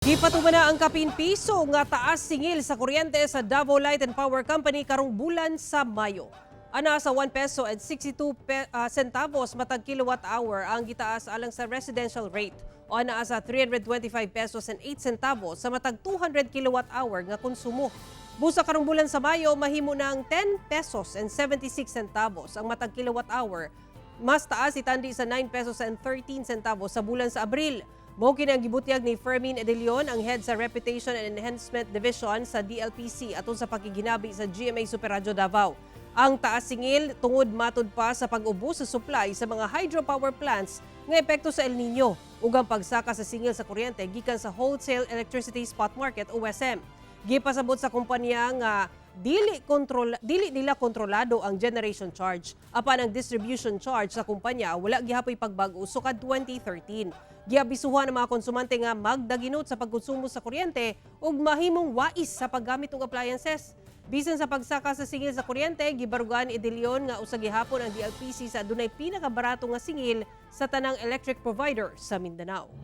Ipatuman na ang Kapin P1 nga taas-singil sa kuryente sa Davao Light and Power Company karong bulan sa Mayo. Ana sa 1 peso and 62 centavos matag kilowatt hour ang gitaas alang sa residential rate o ana sa 325 pesos and 8 centavos sa matag 200 kilowatt hour nga konsumo. Busa karong bulan sa Mayo mahimo ng 10 pesos and 76 centavos ang matag kilowatt hour. Mas taas itandi sa 9 pesos and 13 centavos sa bulan sa Abril. Mao kini ang gibutyag ni Fermin Edelion, ang head sa Reputation and Enhancement Division sa DLPC atol sa pakiginabi sa GMA Superradyo Davao. Ang taas-singil tungod matud pa sa pag-ubos sa supply sa mga hydropower plants nga epekto sa El Nino ug ang pagsaka sa singil sa kuryente gikan sa Wholesale Electricity Spot Market o WSM. Gipasabot sa kumpanya nga dili nila kontrolado ang generation charge apan ang distribution charge sa kumpanya wala gihapoy pagbag-o sukad 2013. Giabisuhan ang mga konsumante nga magdaginot sa pagkonsumo sa kuryente ug mahimong wais sa paggamit og appliances. Bisan sa pagsaka sa singil sa kuryente, gibarugan ni Edelion nga usa gihapon ang DLPC sa adunay pinakabarato nga singil sa tanang electric provider sa Mindanao.